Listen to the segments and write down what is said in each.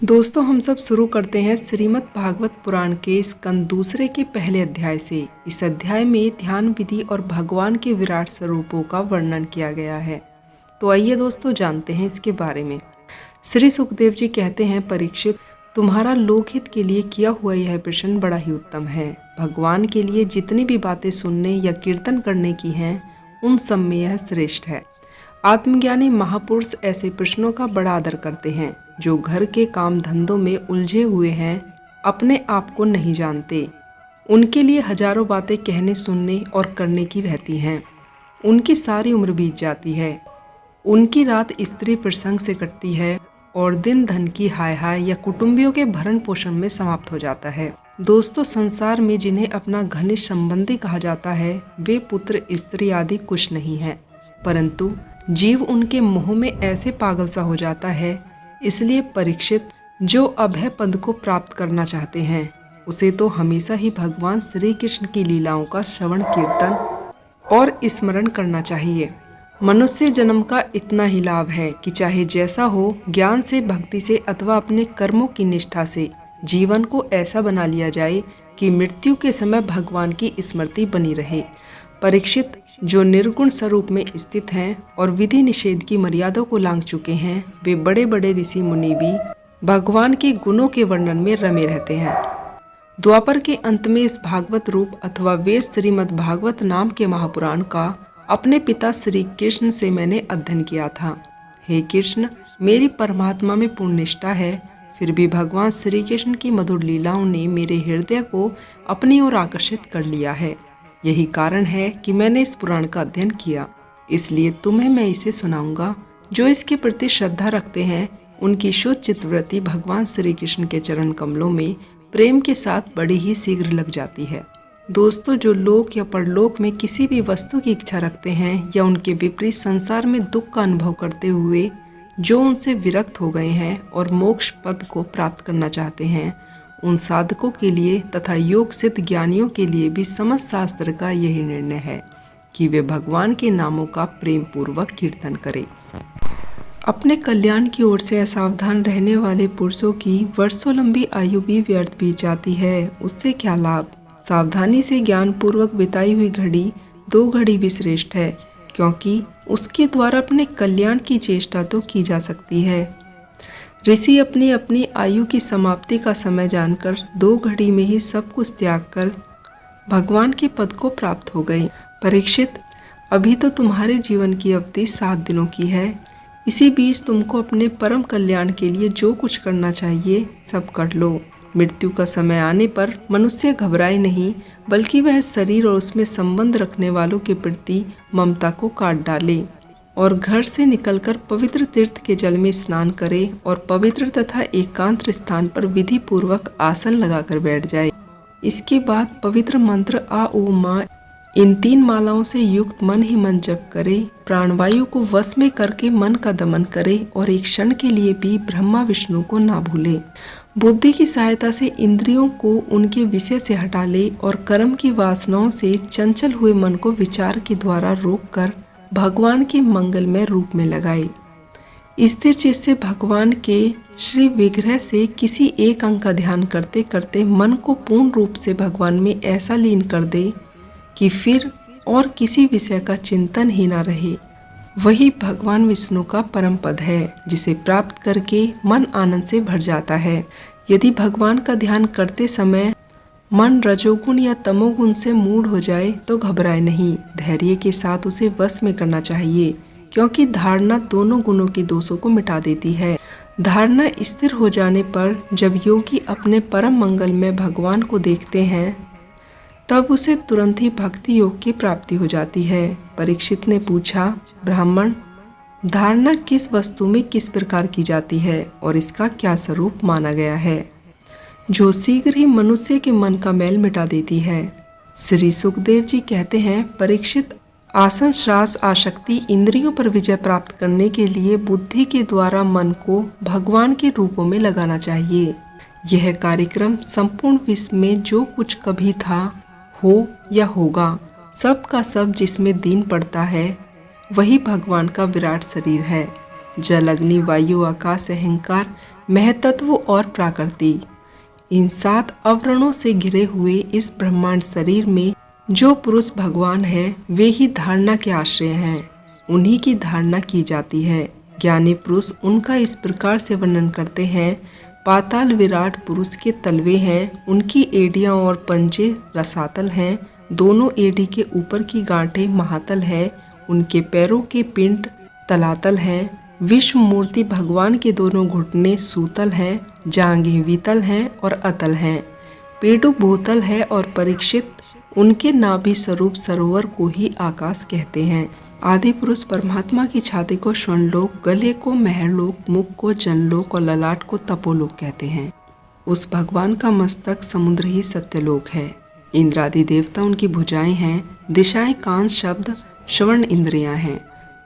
दोस्तों, हम सब शुरू करते हैं श्रीमद् भागवत पुराण के स्कंद दूसरे के पहले अध्याय से। इस अध्याय में ध्यान विधि और भगवान के विराट स्वरूपों का वर्णन किया गया है। तो आइए दोस्तों जानते हैं इसके बारे में। श्री सुखदेव जी कहते हैं, परीक्षित, तुम्हारा लोकहित के लिए किया हुआ यह प्रश्न बड़ा ही उत्तम है। भगवान के लिए जितनी भी बातें सुनने या कीर्तन करने की हैं, उन सब में यह श्रेष्ठ है। आत्मज्ञानी महापुरुष ऐसे प्रश्नों का बड़ा आदर करते हैं। जो घर के काम धंधों में उलझे हुए हैं, अपने आप को नहीं जानते, उनके लिए हजारों बातें कहने, सुनने और करने की रहती हैं। उनकी सारी उम्र बीत जाती है। उनकी रात स्त्री प्रसंग से कटती है और दिन धन की हाय हाय या कुटुंबियों के भरण पोषण में समाप्त हो जाता है। दोस्तों, संसार में जिन्हें अपना घनिष्ठ संबंधी कहा जाता है, वे पुत्र, स्त्री आदि कुछ नहीं है, परंतु जीव उनके मोह में ऐसे पागल सा हो जाता है। इसलिए परीक्षित, जो अभय पद को प्राप्त करना चाहते हैं, उसे तो हमेशा ही भगवान श्री कृष्ण की लीलाओं का श्रवण, कीर्तन और स्मरण करना चाहिए। मनुष्य जन्म का इतना ही लाभ है कि चाहे जैसा हो, ज्ञान से, भक्ति से अथवा अपने कर्मों की निष्ठा से जीवन को ऐसा बना लिया जाए कि मृत्यु के समय भगवान की स्मृति बनी रहे। परीक्षित, जो निर्गुण स्वरूप में स्थित हैं और विधि निषेध की मर्यादा को लांघ चुके हैं, वे बड़े बड़े ऋषि मुनि भी भगवान के गुणों के वर्णन में रमे रहते हैं। द्वापर के अंत में इस भागवत रूप अथवा वेद श्रीमद् भागवत नाम के महापुराण का अपने पिता श्री कृष्ण से मैंने अध्ययन किया था। हे कृष्ण, मेरी परमात्मा में पूर्ण निष्ठा है, फिर भी भगवान श्री कृष्ण की मधुर लीलाओं ने मेरे हृदय को अपनी ओर आकर्षित कर लिया है। यही कारण है कि मैंने इस पुराण का अध्ययन किया, इसलिए तुम्हें मैं इसे सुनाऊंगा। जो इसके प्रति श्रद्धा रखते हैं, उनकी शुद्ध चित्तवृत्ति भगवान श्री कृष्ण के चरण कमलों में प्रेम के साथ बड़ी ही शीघ्र लग जाती है। दोस्तों, जो लोक या परलोक में किसी भी वस्तु की इच्छा रखते हैं या उनके विपरीत संसार में दुख का अनुभव करते हुए जो उनसे विरक्त हो गए हैं और मोक्ष पद को प्राप्त करना चाहते हैं, उन साधकों के लिए तथा योग सिद्ध ज्ञानियों के लिए भी समस्त शास्त्र का यही निर्णय है कि वे भगवान के नामों का प्रेम पूर्वक कीर्तन करें। अपने कल्याण की ओर से असावधान रहने वाले पुरुषों की वर्षों लंबी आयु भी व्यर्थ बीत जाती है। उससे क्या लाभ? सावधानी से ज्ञान पूर्वक बिताई हुई घड़ी 2 घड़ी भी श्रेष्ठ है, क्योंकि उसके द्वारा अपने कल्याण की चेष्टा तो की जा सकती है। ऋषि अपनी अपनी आयु की समाप्ति का समय जानकर 2 घड़ी में ही सब कुछ त्याग कर भगवान के पद को प्राप्त हो गए। परीक्षित, अभी तो तुम्हारे जीवन की अवधि 7 दिनों की है। इसी बीच तुमको अपने परम कल्याण के लिए जो कुछ करना चाहिए सब कर लो। मृत्यु का समय आने पर मनुष्य घबराए नहीं, बल्कि वह शरीर और उसमें संबंध रखने वालों के प्रति ममता को काट डाले और घर से निकलकर पवित्र तीर्थ के जल में स्नान करे और पवित्र तथा एकांत स्थान पर विधि पूर्वक आसन लगाकर बैठ जाए। इसके बाद पवित्र मंत्र आ ओ माँ, इन 3 मालाओं से युक्त मन ही मन जप करे, प्राणवायु को वश में करके मन का दमन करे और एक क्षण के लिए भी ब्रह्मा विष्णु को ना भूले। बुद्धि की सहायता से इंद्रियों को उनके विषय से हटा ले और कर्म की वासनाओं से चंचल हुए मन को विचार के द्वारा रोककर भगवान के मंगलमय रूप में लगाए। स्थिर चित्त से भगवान के श्री विग्रह से किसी एक अंग का ध्यान करते करते मन को पूर्ण रूप से भगवान में ऐसा लीन कर दे कि फिर और किसी विषय का चिंतन ही ना रहे। वही भगवान विष्णु का परम पद है, जिसे प्राप्त करके मन आनंद से भर जाता है। यदि भगवान का ध्यान करते समय मन रजोगुण या तमोगुण से मूढ़ हो जाए तो घबराए नहीं, धैर्य के साथ उसे वश में करना चाहिए, क्योंकि धारणा दोनों गुणों के दोषों को मिटा देती है। धारणा स्थिर हो जाने पर जब योगी अपने परम मंगल में भगवान को देखते हैं, तब उसे तुरंत ही भक्ति योग की प्राप्ति हो जाती है। परीक्षित ने पूछा, ब्राह्मण, धारणा किस वस्तु में किस प्रकार की जाती है और इसका क्या स्वरूप माना गया है, जो शीघ्र ही मनुष्य के मन का मैल मिटा देती है? श्री सुखदेव जी कहते हैं, परीक्षित, आसन, श्रास, आसक्ति, इंद्रियों पर विजय प्राप्त करने के लिए बुद्धि के द्वारा मन को भगवान के रूपों में लगाना चाहिए। यह कार्यक्रम संपूर्ण विश्व में जो कुछ कभी था, हो या होगा, सब का सब जिसमें दीन पड़ता है, वही भगवान का विराट शरीर है। जल, अग्नि, वायु, आकाश, अहंकार, महतत्व और प्रकृति। इन 7 आवरणों से घिरे हुए इस ब्रह्मांड शरीर में जो पुरुष भगवान है वे ही धारणा के आश्रय हैं, उन्हीं की धारणा की जाती है। ज्ञानी पुरुष उनका इस प्रकार से वर्णन करते हैं। पाताल विराट पुरुष के तलवे हैं, उनकी एड़ियां और पंजे रसातल हैं, दोनों एड़ी के ऊपर की गांठें महातल है, उनके पैरों के पिंड तलातल हैं। विश्व मूर्ति भगवान के दोनों घुटने सूतल हैं, जांघें वितल हैं और अतल हैं, पेटु भूतल है और परीक्षित उनके नाभि स्वरूप सरोवर को ही आकाश कहते हैं। आदि पुरुष परमात्मा की छाती को स्वर्णलोक, गले को महरलोक, मुख को जनलोक और ललाट को तपोलोक कहते हैं। उस भगवान का मस्तक समुद्र ही सत्यलोक है। इंद्रादि देवता उनकी भुजाएं हैं, दिशाएं कान शब्द श्रवण इंद्रियां हैं।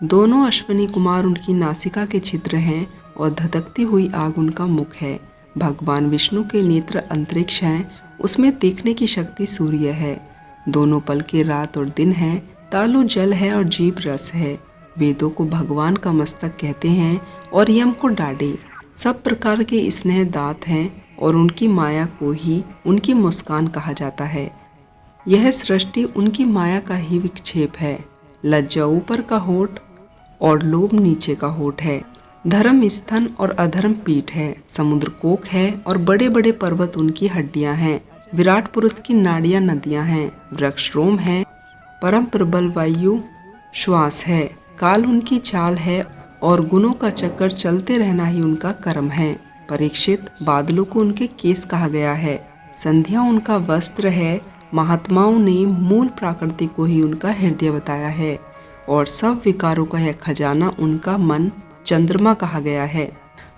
दोनों अश्विनी कुमार उनकी नासिका के छिद्र हैं और धधकती हुई आग उनका मुख है। भगवान विष्णु के नेत्र अंतरिक्ष हैं, उसमें देखने की शक्ति सूर्य है। दोनों पल के रात और दिन हैं, तालु जल है और जीभ रस है। वेदों को भगवान का मस्तक कहते हैं और यम को डाढ़े। सब प्रकार के स्नेह दांत हैं और उनकी माया को ही उनकी मुस्कान कहा जाता है। यह सृष्टि उनकी माया का ही विक्षेप है। लज्जा ऊपर का होठ और लोभ नीचे का होठ है। धर्म स्तन और अधर्म पीठ है। समुद्र कोक है और बड़े बड़े पर्वत उनकी हड्डियां हैं। विराट पुरुष की नाड़ियां नदियां हैं। वृक्ष रोम है, परम प्रबल वायु श्वास है। काल उनकी चाल है और गुणों का चक्कर चलते रहना ही उनका कर्म है। परीक्षित, बादलों को उनके केस कहा गया है, संध्या उनका वस्त्र है। महात्माओं ने मूल प्रकृति को ही उनका हृदय बताया है और सब विकारों का यह खजाना उनका मन चंद्रमा कहा गया है।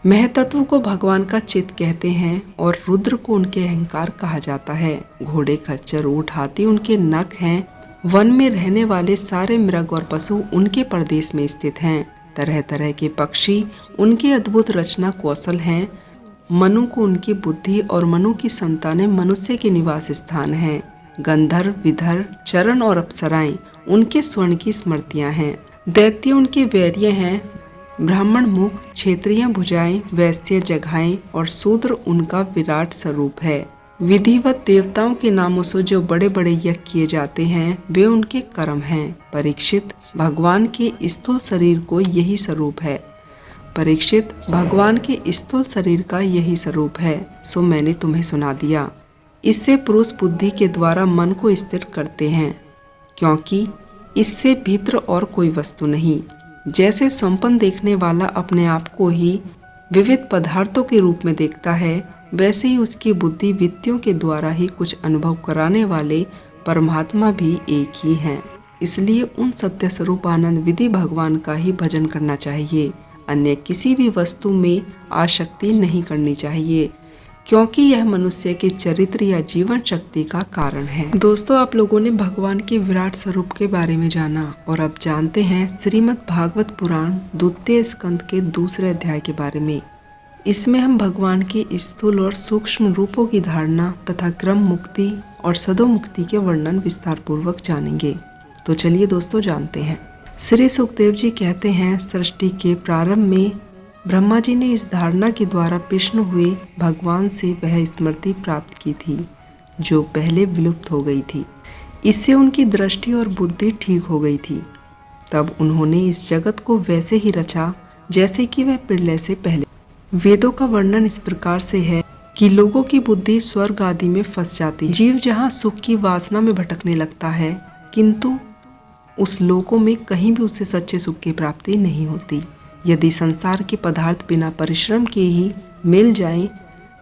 महतत्व को भगवान का चित्त कहते हैं और रुद्र को उनके अहंकार कहा जाता है। घोड़े, खच्चर, ऊंट, हाथी उनके नख हैं। वन में रहने वाले सारे मृग और पशु उनके प्रदेश में स्थित हैं। तरह तरह के पक्षी उनके अद्भुत रचना कौशल हैं। मनु को उनकी बुद्धि और मनु की संतानें मनुष्य के निवास स्थान हैं। गंधर्व, विधर, चरण और अप्सराएं उनके स्वर्ण की स्मृतियां हैं। दैत्य उनके वैर्य हैं। ब्राह्मण मुख, क्षत्रिय भुजाएं, वैश्य जघाएं और शूद्र उनका विराट स्वरूप है। विधिवत देवताओं के नामों से जो बड़े बड़े यज्ञ किए जाते हैं वे उनके कर्म हैं। परीक्षित, भगवान के स्थूल शरीर को यही स्वरूप है। परीक्षित, भगवान के स्थूल शरीर का यही स्वरूप है, सो मैंने तुम्हें सुना दिया। इससे पुरुष बुद्धि के द्वारा मन को स्थिर करते हैं, क्योंकि इससे भीतर और कोई वस्तु नहीं। जैसे स्वप्न देखने वाला अपने आप को ही विविध पदार्थों के रूप में देखता है, वैसे ही उसकी बुद्धि वित्तियों के द्वारा ही कुछ अनुभव कराने वाले परमात्मा भी एक ही हैं। इसलिए उन सत्य स्वरूप आनंद विधि भगवान का ही भजन करना चाहिए। अन्य किसी भी वस्तु में आसक्ति नहीं करनी चाहिए, क्योंकि यह मनुष्य के चरित्र या जीवन शक्ति का कारण है। दोस्तों, आप लोगों ने भगवान के विराट स्वरूप के बारे में जाना और अब जानते हैं श्रीमद् भागवत पुराण द्वितीय स्कंद के दूसरे अध्याय के बारे में। इसमें हम भगवान के स्थूल और सूक्ष्म रूपों की धारणा तथा क्रम मुक्ति और सदो मुक्ति के वर्णन विस्तार पूर्वक जानेंगे। तो चलिए दोस्तों जानते हैं। श्री सुखदेव जी कहते हैं, सृष्टि के प्रारंभ में ब्रह्मा जी ने इस धारणा के द्वारा प्रसन्न हुए भगवान से वह स्मृति प्राप्त की थी जो पहले विलुप्त हो गई थी। इससे उनकी दृष्टि और बुद्धि ठीक हो गई थी। तब उन्होंने इस जगत को वैसे ही रचा जैसे कि वह प्रलय से पहले। वेदों का वर्णन इस प्रकार से है कि लोगों की बुद्धि स्वर्ग आदि में फंस जाती है। जीव जहाँ सुख की वासना में भटकने लगता है, किंतु उस लोकों में कहीं भी उसे सच्चे सुख की प्राप्ति नहीं होती। यदि संसार के पदार्थ बिना परिश्रम के ही मिल जाएं,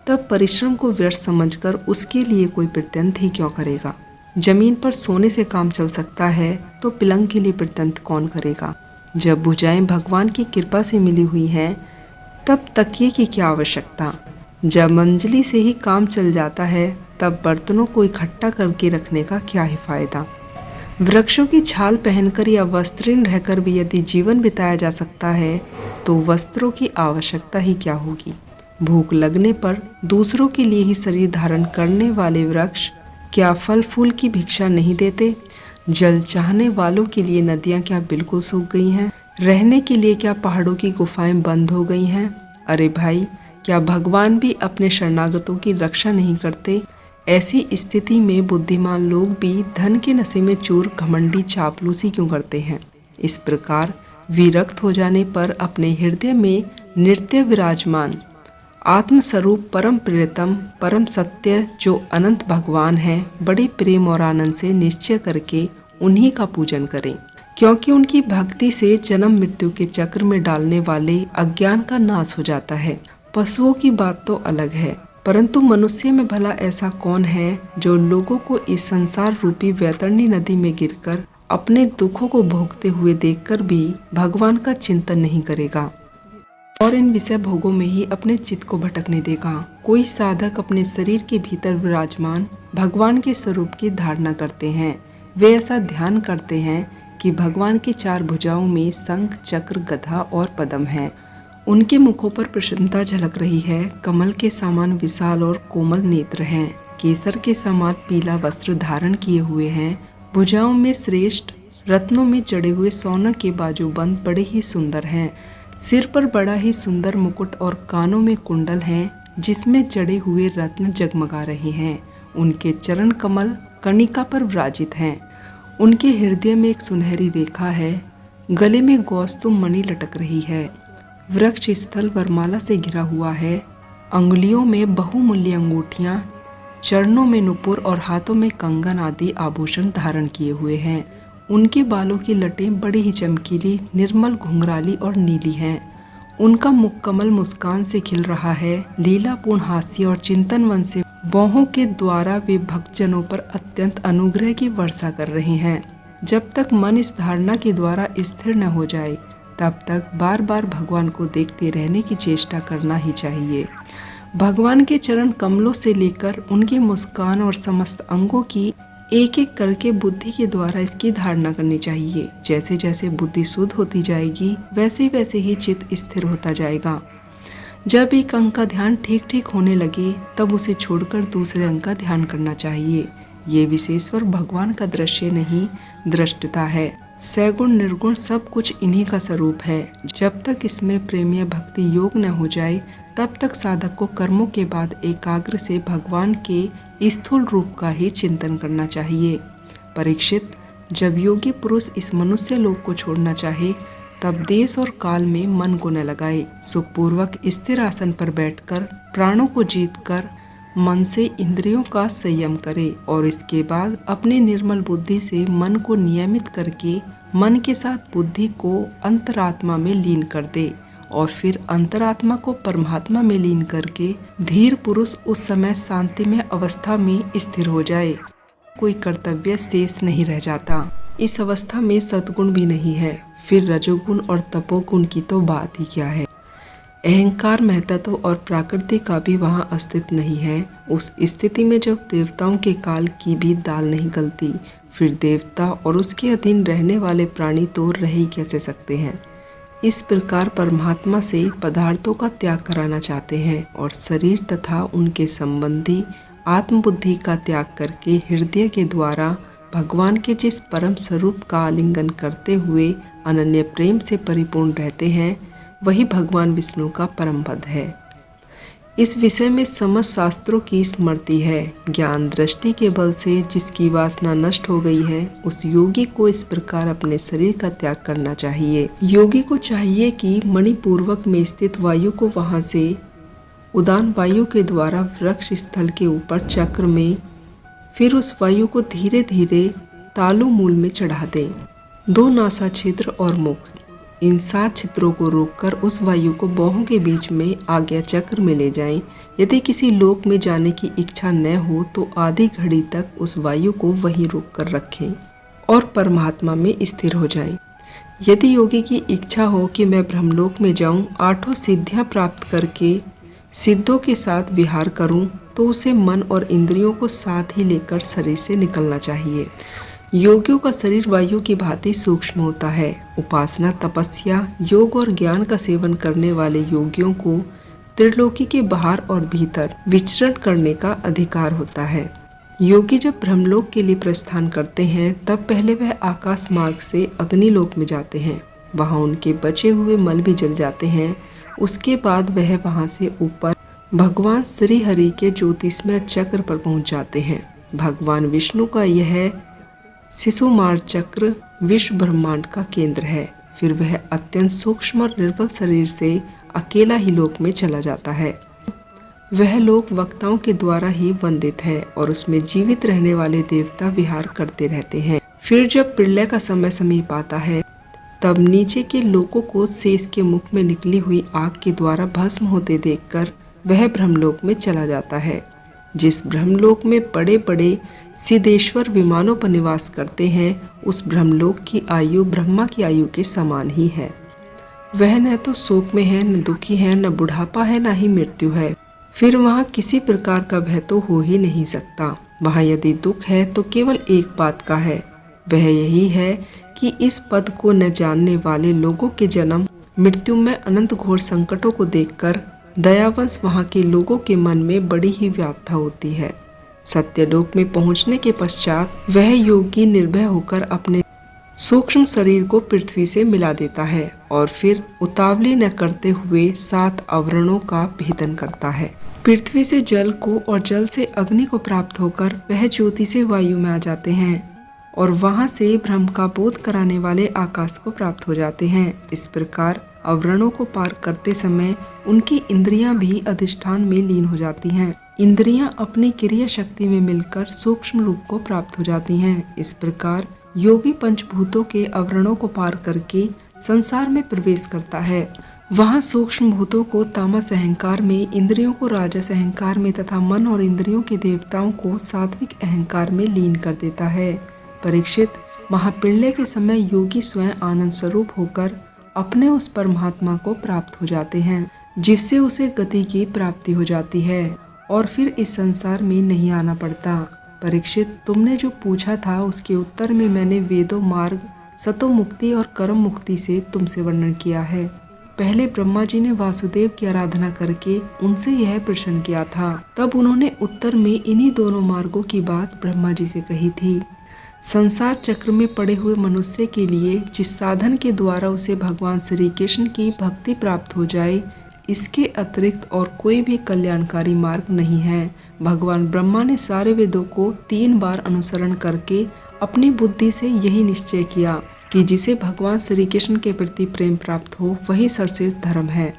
तब परिश्रम को व्यर्थ समझकर उसके लिए कोई प्रत्यंत ही क्यों करेगा। जमीन पर सोने से काम चल सकता है तो पलंग के लिए प्रत्यंत कौन करेगा। जब भुजाएं भगवान की कृपा से मिली हुई हैं, तब तकिए की क्या आवश्यकता। जब मंजली से ही काम चल जाता है, तब बर्तनों को इकट्ठा करके रखने का क्या ही फायदा। वृक्षों की छाल पहनकर या वस्त्रहीन रहकर भी यदि जीवन बिताया जा सकता है, तो वस्त्रों की आवश्यकता ही क्या होगी। भूख लगने पर दूसरों के लिए ही शरीर धारण करने वाले वृक्ष क्या फल फूल की भिक्षा नहीं देते। जल चाहने वालों के लिए नदियां क्या बिल्कुल सूख गई हैं। रहने के लिए क्या पहाड़ों की गुफाएं बंद हो गई हैं। अरे भाई, क्या भगवान भी अपने शरणागतों की रक्षा नहीं करते? ऐसी स्थिति में बुद्धिमान लोग भी धन के नशे में चूर घमंडी चापलूसी क्यों करते हैं? इस प्रकार विरक्त हो जाने पर अपने हृदय में नित्य विराजमान आत्मस्वरूप परम प्रियतम परम सत्य जो अनंत भगवान है, बड़े प्रेम और आनंद से निश्चय करके उन्हीं का पूजन करें, क्योंकि उनकी भक्ति से जन्म मृत्यु के चक्र में डालने वाले अज्ञान का नाश हो जाता है। पशुओं की बात तो अलग है, परंतु मनुष्य में भला ऐसा कौन है जो लोगों को इस संसार रूपी वैतरणी नदी में गिरकर अपने दुखों को भोगते हुए देखकर भी भगवान का चिंतन नहीं करेगा और इन विषय भोगों में ही अपने चित्त को भटकने देगा। कोई साधक अपने शरीर के भीतर विराजमान भगवान के स्वरूप की धारणा करते हैं। वे ऐसा ध्यान करते हैं कि भगवान की 4 भुजाओं में शंख, चक्र, गदा और पद्म है। उनके मुखों पर प्रसन्नता झलक रही है। कमल के समान विशाल और कोमल नेत्र हैं। केसर के समान पीला वस्त्र धारण किए हुए हैं। भुजाओं में श्रेष्ठ रत्नों में जड़े हुए सोने के बाजूबंद बड़े ही सुंदर हैं। सिर पर बड़ा ही सुंदर मुकुट और कानों में कुंडल हैं, जिसमें जड़े हुए रत्न जगमगा रहे हैं। उनके चरण कमल कणिका पर विराजित हैं। उनके हृदय में एक सुनहरी रेखा है। गले में गौस्तुम मणि लटक रही है। वृक्ष स्थल वरमाला से घिरा हुआ है। अंगुलियों में बहुमूल्य अंगूठियां, चरणों में नुपुर और हाथों में कंगन आदि आभूषण धारण किए हुए हैं। उनके बालों की लटें बड़ी ही चमकीली, निर्मल, घुंघराली और नीली हैं। उनका मुख कमल मुस्कान से खिल रहा है। लीलापूर्ण हास्य और चिंतन से बाहों के द्वारा वे भक्तजनों पर अत्यंत अनुग्रह की वर्षा कर रहे हैं। जब तक मन इस धारणा के द्वारा स्थिर न हो जाए, तब तक बार बार भगवान को देखते रहने की चेष्टा करना ही चाहिए। भगवान के चरण कमलों से लेकर उनकी मुस्कान और समस्त अंगों की एक एक करके बुद्धि के द्वारा इसकी धारणा करनी चाहिए। जैसे जैसे बुद्धि शुद्ध होती जाएगी, वैसे वैसे ही चित्त स्थिर होता जाएगा। जब एक अंग का ध्यान ठीक ठीक होने लगे, तब उसे छोड़कर दूसरे अंग का ध्यान करना चाहिए। ये विशेश्वर भगवान का दृश्य नहीं, दृष्टता है। सैगुण निर्गुण सब कुछ इन्हीं का स्वरूप है। जब तक इसमें प्रेम या भक्ति योग न हो जाए, तब तक साधक को कर्मों के बाद एकाग्र से भगवान के स्थूल रूप का ही चिंतन करना चाहिए। परीक्षित, जब योगी पुरुष इस मनुष्य लोक को छोड़ना चाहे, तब देश और काल में मन को न लगाए। सुखपूर्वक स्थिर आसन पर बैठकर प्राणों को जीतकर मन से इंद्रियों का संयम करे और इसके बाद अपने निर्मल बुद्धि से मन को नियमित करके मन के साथ बुद्धि को अंतरात्मा में लीन कर दे और फिर अंतरात्मा को परमात्मा में लीन करके धीर पुरुष उस समय शांतिमय अवस्था में स्थिर हो जाए। कोई कर्तव्य शेष नहीं रह जाता। इस अवस्था में सद्गुण भी नहीं है, फिर रजोगुण और तपोगुण की तो बात ही क्या है। अहंकार, महत्त्व और प्रकृति का भी वहाँ अस्तित्व नहीं है। उस स्थिति में जब देवताओं के काल की भी दाल नहीं गलती, फिर देवता और उसके अधीन रहने वाले प्राणी तो रह ही कैसे सकते हैं। इस प्रकार परमात्मा से पदार्थों का त्याग कराना चाहते हैं और शरीर तथा उनके संबंधी आत्मबुद्धि का त्याग करके हृदय के द्वारा भगवान के जिस परम स्वरूप का आलिंगन करते हुए अनन्य प्रेम से परिपूर्ण रहते हैं, वही भगवान विष्णु का परम पद है। इस विषय में समस्त शास्त्रों की स्मृति है। ज्ञान दृष्टि के बल से जिसकी वासना नष्ट हो गई है, उस योगी को इस प्रकार अपने शरीर का त्याग करना चाहिए। योगी को चाहिए कि मणिपूर्वक में स्थित वायु को वहां से उदान वायु के द्वारा वृक्ष स्थल के ऊपर चक्र में, फिर उस वायु को धीरे धीरे तालु मूल में चढ़ा दें। 2 नासा छिद्र और मुख, इन 7 छिद्रों को रोककर उस वायु को बाहों के बीच में आज्ञा चक्र में ले जाएं। यदि किसी लोक में जाने की इच्छा न हो तो आधी घड़ी तक उस वायु को वहीं रोक कर रखें और परमात्मा में स्थिर हो जाएं। यदि योगी की इच्छा हो कि मैं ब्रह्मलोक में जाऊं, 8 सिद्धियां प्राप्त करके सिद्धों के साथ विहार करूं, तो उसे मन और इंद्रियों को साथ ही लेकर शरीर से निकलना चाहिए। योगियों का शरीर वायु की भांति सूक्ष्म होता है। उपासना, तपस्या, योग और ज्ञान का सेवन करने वाले योगियों को त्रिलोकी के बाहर और भीतर विचरण करने का अधिकार होता है। योगी जब ब्रह्मलोक के लिए प्रस्थान करते हैं, तब पहले वह आकाश मार्ग से अग्निलोक में जाते हैं। वहां उनके बचे हुए मल भी जल जाते हैं उसके बाद वह वहां से ऊपर भगवान श्री हरि के ज्योतिषमय चक्र पर पहुंच जाते हैं। भगवान विष्णु का यह शिशुमार चक्र विश्व ब्रह्मांड का केंद्र है। फिर वह अत्यंत सूक्ष्म और निर्बल शरीर से अकेला ही लोक में चला जाता है। वह लोक वक्ताओं के द्वारा ही वंदित है और उसमें जीवित रहने वाले देवता विहार करते रहते हैं। फिर जब प्रलय का समय समीप आता है, तब नीचे के लोकों को शेष के मुख में निकली हुई आग के द्वारा भस्म होते देखकर वह ब्रह्मलोक में चला जाता है। जिस ब्रह्मलोक में बड़े बड़े सिद्धेश्वर विमानों पर निवास करते हैं, उस ब्रह्मलोक की आयु ब्रह्मा की आयु के समान ही है। वह न तो शोक में है, न दुखी है, न बुढ़ापा है, न ही मृत्यु है। फिर वहाँ किसी प्रकार का भय तो हो ही नहीं सकता। वहाँ यदि दुख है तो केवल एक बात का है, वह यही है कि इस पद को न जानने वाले लोगों के जन्म मृत्यु में अनंत घोर संकटों को देखकर दयावंश वहाँ के लोगों के मन में बड़ी ही व्याथा होती है। सत्यलोक में पहुँचने के पश्चात वह योगी निर्भय होकर अपने सूक्ष्म शरीर को पृथ्वी से मिला देता है और फिर उतावली न करते हुए 7 आवरणों का भेदन करता है। पृथ्वी से जल को और जल से अग्नि को प्राप्त होकर वह ज्योति से वायु में आ जाते हैं और वहां से ब्रह्म का बोध कराने वाले आकाश को प्राप्त हो जाते हैं। इस प्रकार आवरणों को पार करते समय उनकी इंद्रियां भी अधिष्ठान में लीन हो जाती हैं। इंद्रियां अपनी क्रिया शक्ति में मिलकर सूक्ष्म रूप को प्राप्त हो जाती हैं। इस प्रकार योगी पंचभूतों के आवरणों को पार करके संसार में प्रवेश करता है। वहाँ सूक्ष्म भूतों को तामस अहंकार में, इंद्रियों को राजस अहंकार में तथा मन और इंद्रियों के देवताओं को सात्विक अहंकार में लीन कर देता है। परीक्षित, महाप्रलय के समय योगी स्वयं आनंद स्वरूप होकर अपने उस परमात्मा को प्राप्त हो जाते हैं, जिससे उसे गति की प्राप्ति हो जाती है और फिर इस संसार में नहीं आना पड़ता। परीक्षित, तुमने जो पूछा था उसके उत्तर में मैंने वेदों, मार्ग, सतो मुक्ति और कर्म मुक्ति से तुमसे वर्णन किया है। पहले ब्रह्मा जी ने वासुदेव की आराधना करके उनसे यह प्रश्न किया था। तब उन्होंने उत्तर में इन्हीं दोनों मार्गों की बात ब्रह्मा जी से कही थी। संसार चक्र में पड़े हुए मनुष्य के लिए जिस साधन के द्वारा उसे भगवान श्री कृष्ण की भक्ति प्राप्त हो जाए, इसके अतिरिक्त और कोई भी कल्याणकारी मार्ग नहीं है। भगवान ब्रह्मा ने सारे वेदों को 3 बार अनुसरण करके अपनी बुद्धि से यही निश्चय किया कि जिसे भगवान श्री कृष्ण के प्रति प्रेम प्राप्त हो वही सर्वश्रेष्ठ धर्म है।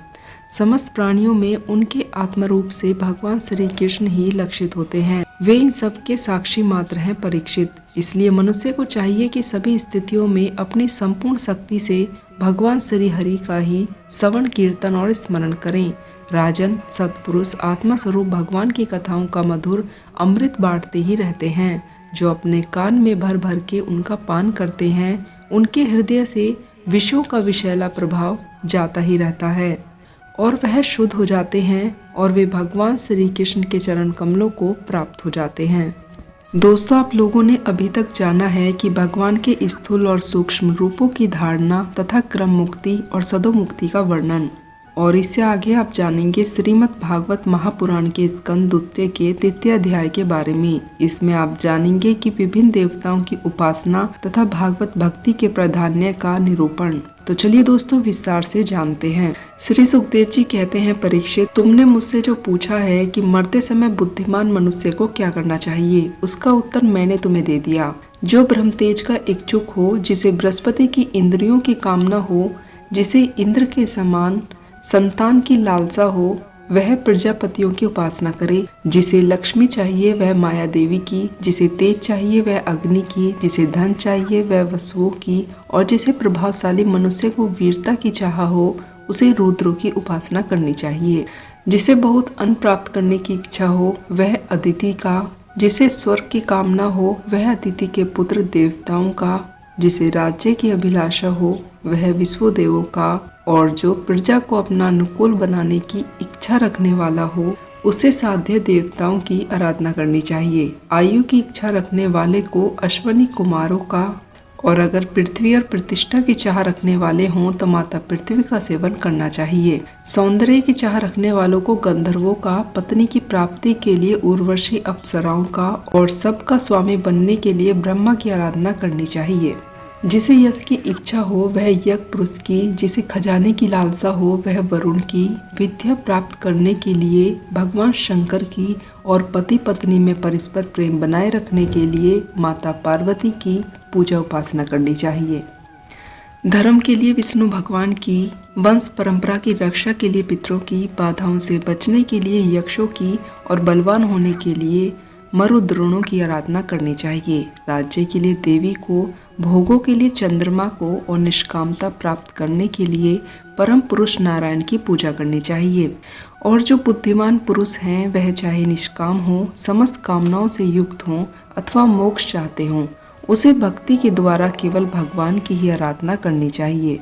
समस्त प्राणियों में उनके आत्मरूप से भगवान श्री कृष्ण ही लक्षित होते हैं। वे इन सब के साक्षी मात्र हैं। परीक्षित, इसलिए मनुष्य को चाहिए कि सभी स्थितियों में अपनी संपूर्ण शक्ति से भगवान श्री हरि का ही श्रवण, कीर्तन और स्मरण करें। राजन, सत्पुरुष आत्मा स्वरूप भगवान की कथाओं का मधुर अमृत बांटते ही रहते हैं। जो अपने कान में भर भर के उनका पान करते हैं, उनके हृदय से विषयों का विषैला प्रभाव जाता ही रहता है और वह शुद्ध हो जाते हैं और वे भगवान श्री कृष्ण के चरण कमलों को प्राप्त हो जाते हैं। दोस्तों, आप लोगों ने अभी तक जाना है कि भगवान के स्थूल और सूक्ष्म रूपों की धारणा तथा क्रम मुक्ति और सदो मुक्ति का वर्णन, और इससे आगे आप जानेंगे श्रीमद् भागवत महापुराण के स्कंद द्वितीय के 3 अध्याय के बारे में। इसमें आप जानेंगे कि विभिन्न देवताओं की उपासना तथा भागवत भक्ति के प्राधान्य का निरूपण। तो चलिए दोस्तों, विस्तार से जानते हैं। श्री सुखदेव जी कहते हैं, परीक्षित, तुमने मुझसे जो पूछा है कि मरते समय बुद्धिमान मनुष्य को क्या करना चाहिए, उसका उत्तर मैंने तुम्हें दे दिया। जो ब्रह्म तेज का इच्छुक हो, जिसे बृहस्पति की इंद्रियों की कामना हो, जिसे इंद्र के समान संतान की लालसा हो, वह प्रजापतियों की उपासना करे। जिसे लक्ष्मी चाहिए वह माया देवी की, जिसे तेज चाहिए वह अग्नि की, जिसे धन चाहिए वह वसुओं की, और जिसे प्रभावशाली मनुष्य को वीरता की चाह हो उसे रुद्रों की उपासना करनी चाहिए। जिसे बहुत अन्न प्राप्त करने की इच्छा हो वह अदिति का, जिसे स्वर्ग की कामना हो वह अदिति के पुत्र देवताओं का, जिसे राज्य की अभिलाषा हो वह विश्वदेवों का, और जो प्रजा को अपना अनुकूल बनाने की इच्छा रखने वाला हो उसे साध्य देवताओं की आराधना करनी चाहिए। आयु की इच्छा रखने वाले को अश्वनी कुमारों का, और अगर पृथ्वी और प्रतिष्ठा की चाह रखने वाले हों तो माता पृथ्वी का सेवन करना चाहिए। सौंदर्य की चाह रखने वालों को गंधर्वों का, पत्नी की प्राप्ति के लिए उर्वशी अप्सराओं का, और सबका स्वामी बनने के लिए ब्रह्मा की आराधना करनी चाहिए। जिसे यश की इच्छा हो वह यज्ञ पुरुष की, जिसे खजाने की लालसा हो वह वरुण की, विद्या प्राप्त करने के लिए भगवान शंकर की और पति पत्नी में परस्पर प्रेम बनाए रखने के लिए माता पार्वती की पूजा उपासना करनी चाहिए। धर्म के लिए विष्णु भगवान की, वंश परंपरा की रक्षा के लिए पितरों की, बाधाओं से बचने के लिए यक्षों की और बलवान होने के लिए मरुद्रोणों की आराधना करनी चाहिए। राज्य के लिए देवी को, भोगों के लिए चंद्रमा को और निष्कामता प्राप्त करने के लिए परम पुरुष नारायण की पूजा करनी चाहिए। और जो बुद्धिमान पुरुष हैं वह चाहे निष्काम हो, समस्त कामनाओं से युक्त हों अथवा मोक्ष चाहते हों, उसे भक्ति के द्वारा केवल भगवान की ही आराधना करनी चाहिए।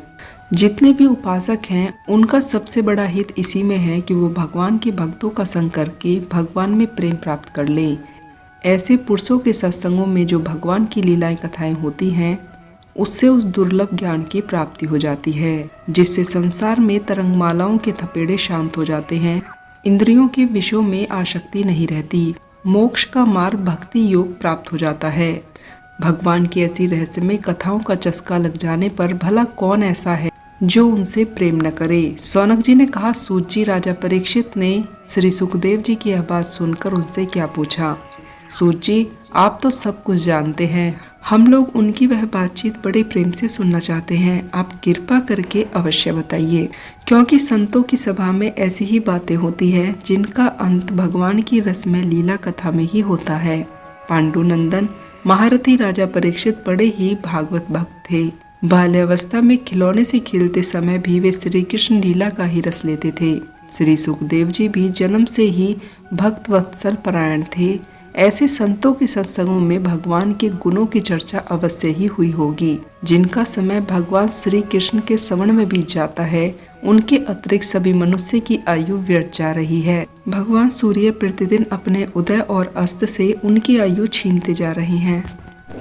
जितने भी उपासक हैं उनका सबसे बड़ा हित इसी में है कि वो भगवान के भक्तों का संग करके भगवान में प्रेम प्राप्त कर लें। ऐसे पुरुषों के सत्संगों में जो भगवान की लीलाएं कथाएं होती हैं उससे उस दुर्लभ ज्ञान की प्राप्ति हो जाती है, जिससे संसार में तरंगमालाओं के थपेड़े शांत हो जाते हैं, इंद्रियों के विषयों में आसक्ति नहीं रहती, मोक्ष का मार्ग भक्ति योग प्राप्त हो जाता है। भगवान की ऐसी रहस्यमय कथाओं का चस्का लग जाने पर भला कौन ऐसा है जो उनसे प्रेम न करे। सौनक जी ने कहा, सूत जी, राजा परीक्षित ने श्री सुखदेव जी की यह बात सुनकर उनसे क्या पूछा। सूत जी, आप तो सब कुछ जानते हैं, हम लोग उनकी वह बातचीत बड़े प्रेम से सुनना चाहते हैं, आप कृपा करके अवश्य बताइए, क्योंकि संतों की सभा में ऐसी ही बातें होती हैं जिनका अंत भगवान की रसमय लीला कथा में ही होता है। पांडुनंदन, महारथी राजा परीक्षित बड़े ही भागवत भक्त थे। बाल्यावस्था में खिलौने से खेलते समय भी वे श्री कृष्ण लीला का ही रस लेते थे। श्री सुखदेव जी भी जन्म से ही भक्त वत्सल परायण थे। ऐसे संतों के सत्संगों में भगवान के गुणों की चर्चा अवश्य ही हुई होगी, जिनका समय भगवान श्री कृष्ण के श्रवण में बीत जाता है। उनके अतिरिक्त सभी मनुष्य की आयु व्यर्थ जा रही है। भगवान सूर्य प्रतिदिन अपने उदय और अस्त से उनकी आयु छीनते जा रहे हैं।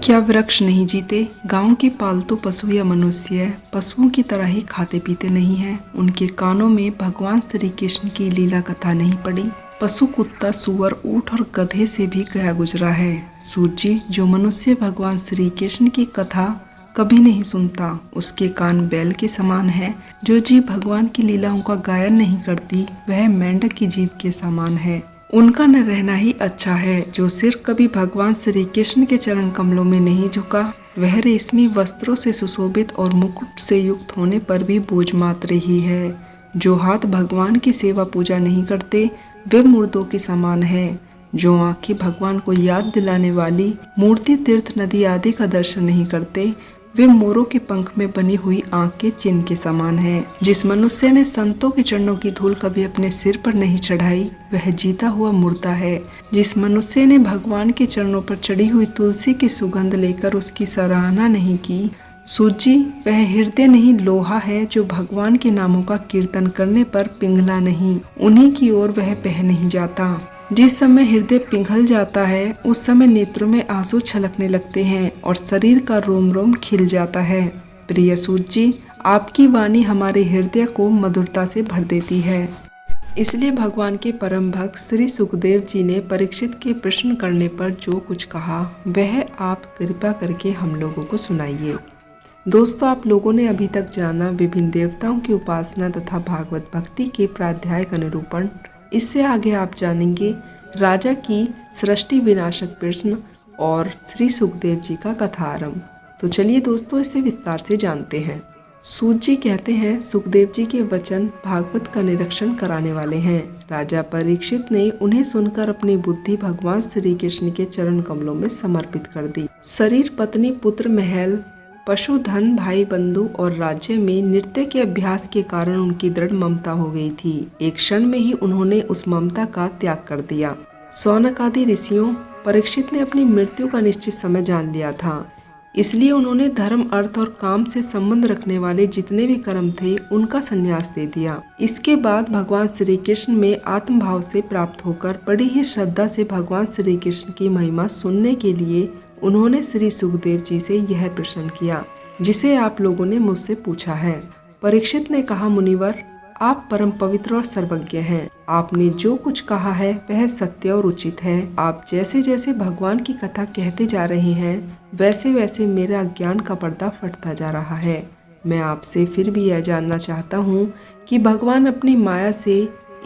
क्या वृक्ष नहीं जीते? गांव के पालतू पशु या मनुष्य पशुओं की तरह ही खाते पीते नहीं हैं? उनके कानों में भगवान श्री कृष्ण की लीला कथा नहीं पड़ी? पशु, कुत्ता, सुअर, ऊंट और गधे से भी गया गुजरा है। सूत जी, जो मनुष्य भगवान श्री कृष्ण की कथा कभी नहीं सुनता, उसके कान बैल के समान है। जो जीव भगवान की लीलाओं का गायन नहीं करती वह मेंढक की जीभ के समान है। उनका न रहना ही अच्छा है। जो सिर कभी भगवान श्री कृष्ण के चरण कमलों में नहीं झुका, वह रेशमी वस्त्रों से सुशोभित और मुकुट से युक्त होने पर भी बोझ मात्र ही है। जो हाथ भगवान की सेवा पूजा नहीं करते वे मुर्दों के समान है। जो आंखें भगवान को याद दिलाने वाली मूर्ति, तीर्थ, नदी आदि का दर्शन नहीं करते वे मोरों के पंख में बनी हुई आंख के चिन्ह के समान है। जिस मनुष्य ने संतों के चरणों की धूल कभी अपने सिर पर नहीं चढ़ाई वह जीता हुआ मुर्दा है। जिस मनुष्य ने भगवान के चरणों पर चढ़ी हुई तुलसी की सुगंध लेकर उसकी सराहना नहीं की, सूजी, वह हृदय नहीं लोहा है। जो भगवान के नामों का कीर्तन करने पर पिघला नहीं, उन्हीं की ओर वह बह नहीं जाता। जिस समय हृदय पिघल जाता है उस समय नेत्रों में आंसू छलकने लगते हैं और शरीर का रोम रोम खिल जाता है। प्रिय सूत जी, आपकी वाणी हमारे हृदय को मधुरता से भर देती है। इसलिए भगवान के परम भक्त श्री सुखदेव जी ने परीक्षित के प्रश्न करने पर जो कुछ कहा वह आप कृपा करके हम लोगों को सुनाइए। दोस्तों, आप लोगों ने अभी तक जाना विभिन्न देवताओं की उपासना तथा भागवत भक्ति के प्राध्याय का निरूपण। इससे आगे आप जानेंगे राजा की सृष्टि विनाशक प्रश्न और श्री सुखदेव जी का कथा आरंभ। तो चलिए दोस्तों, इसे विस्तार से जानते हैं। सूत जी कहते हैं, सुखदेव जी के वचन भागवत का निरीक्षण कराने वाले हैं। राजा परीक्षित ने उन्हें सुनकर अपनी बुद्धि भगवान श्री कृष्ण के चरण कमलों में समर्पित कर दी। शरीर, पत्नी, पुत्र, महल, पशुधन, भाई बंधु और राज्य में नृत्य के अभ्यास के कारण उनकी दृढ़ ममता हो गई थी। एक क्षण में ही उन्होंने उस ममता का त्याग कर दिया। सौनक आदि ऋषियों, परीक्षित ने अपनी मृत्यु का निश्चित समय जान लिया था, इसलिए उन्होंने धर्म, अर्थ और काम से संबंध रखने वाले जितने भी कर्म थे उनका संन्यास दे दिया। इसके बाद भगवान श्री कृष्ण में आत्मभाव से प्राप्त होकर बड़ी ही श्रद्धा से भगवान श्री कृष्ण की महिमा सुनने के लिए उन्होंने श्री सुखदेव जी से यह प्रश्न किया जिसे आप लोगों ने मुझसे पूछा है। परीक्षित ने कहा, मुनिवर, आप परम पवित्र और सर्वज्ञ हैं। आपने जो कुछ कहा है वह सत्य और उचित है। आप जैसे जैसे भगवान की कथा कहते जा रहे हैं वैसे वैसे मेरा अज्ञान का पर्दा फटता जा रहा है। मैं आपसे फिर भी यह जानना चाहता हूँ कि भगवान अपनी माया से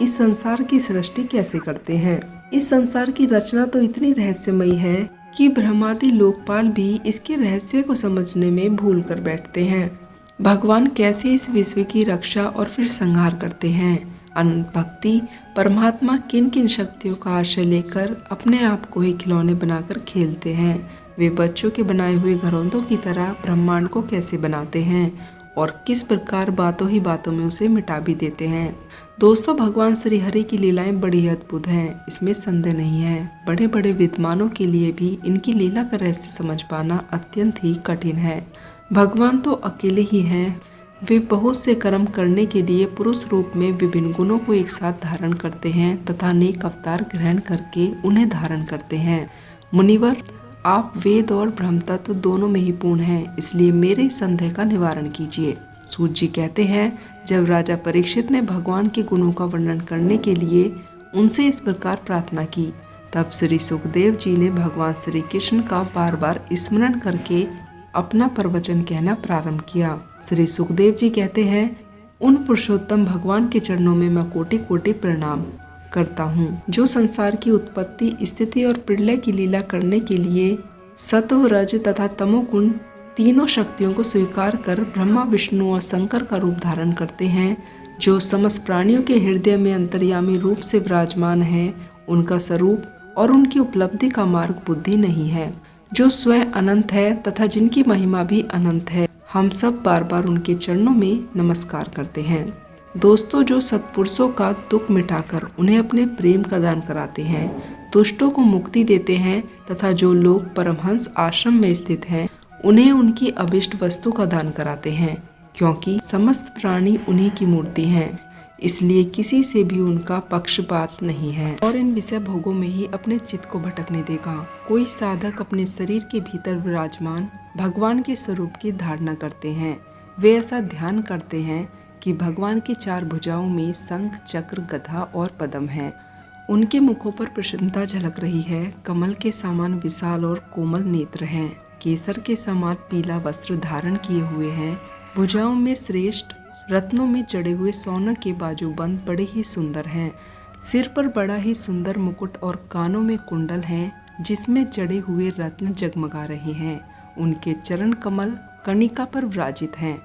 इस संसार की सृष्टि कैसे करते हैं। इस संसार की रचना तो इतनी रहस्यमयी है कि ब्रह्मादि लोकपाल भी इसके रहस्य को समझने में भूल कर बैठते हैं। भगवान कैसे इस विश्व की रक्षा और फिर संहार करते हैं। अनंत भक्ति परमात्मा किन किन शक्तियों का आश्रय लेकर अपने आप को ही खिलौने बनाकर खेलते हैं। वे बच्चों के बनाए हुए घरौंदों की तरह ब्रह्मांड को कैसे बनाते हैं और किस प्रकार बातों ही बातों में उसे मिटा भी देते हैं। दोस्तों, भगवान श्री हरि की लीलाएं बड़ी अद्भुत हैं, इसमें संदेह नहीं है। बड़े बड़े विद्वानों के लिए भी इनकी लीला का रहस्य समझ पाना अत्यंत ही कठिन है। भगवान तो अकेले ही हैं। वे बहुत से कर्म करने के लिए पुरुष रूप में विभिन्न गुणों को एक साथ धारण करते हैं तथा अनेक अवतार ग्रहण करके उन्हें धारण करते हैं। मुनिवर, आप वेद और ब्रह्म तत्व दोनों में ही पूर्ण हैं, इसलिए मेरे संदेह का निवारण कीजिए। सूत जी कहते हैं, जब राजा परीक्षित ने भगवान के गुणों का वर्णन करने के लिए उनसे इस प्रकार प्रार्थना की, तब श्री सुखदेव जी ने भगवान श्री कृष्ण का बार बार स्मरण करके अपना प्रवचन कहना प्रारंभ किया। श्री सुखदेव जी कहते हैं, उन पुरुषोत्तम भगवान के चरणों में मैं कोटि कोटि प्रणाम करता हूँ, जो संसार की उत्पत्ति, स्थिति और प्रलय की लीला करने के लिए सत्व, रज तथा तमोगुण तीनों शक्तियों को स्वीकार कर ब्रह्मा, विष्णु और शंकर का रूप धारण करते हैं, जो समस्त प्राणियों के हृदय में अंतर्यामी रूप से विराजमान है। उनका स्वरूप और उनकी उपलब्धि का मार्ग बुद्धि नहीं है, जो स्वयं अनंत है तथा जिनकी महिमा भी अनंत है। हम सब बार बार उनके चरणों में नमस्कार करते हैं। दोस्तों, जो सत्पुरुषों का दुख मिटाकर उन्हें अपने प्रेम का दान कराते हैं, दुष्टों को मुक्ति देते हैं तथा जो लोग परमहंस आश्रम में स्थित हैं उन्हें उनकी अभिष्ट वस्तु का दान कराते हैं, क्योंकि समस्त प्राणी उन्हीं की मूर्ति हैं, इसलिए किसी से भी उनका पक्षपात नहीं है और इन विषय भोगों में ही अपने चित्त को भटकने देगा। कोई साधक अपने शरीर के भीतर विराजमान भगवान के स्वरूप की धारणा करते हैं। वे ऐसा ध्यान करते हैं कि भगवान की चार भुजाओं में शंख, चक्र, गदा और पद्म है। उनके मुखों पर प्रसन्नता झलक रही है। कमल के समान विशाल और कोमल नेत्र हैं। केसर के समान पीला वस्त्र धारण किए हुए हैं। भुजाओं में श्रेष्ठ रत्नों में जड़े हुए सोने के बाजूबंद बड़े ही सुंदर हैं। सिर पर बड़ा ही सुंदर मुकुट और कानों में कुंडल हैं, जिसमें जड़े हुए रत्न जगमगा रहे हैं। उनके चरण कमल कणिका पर विराजित हैं।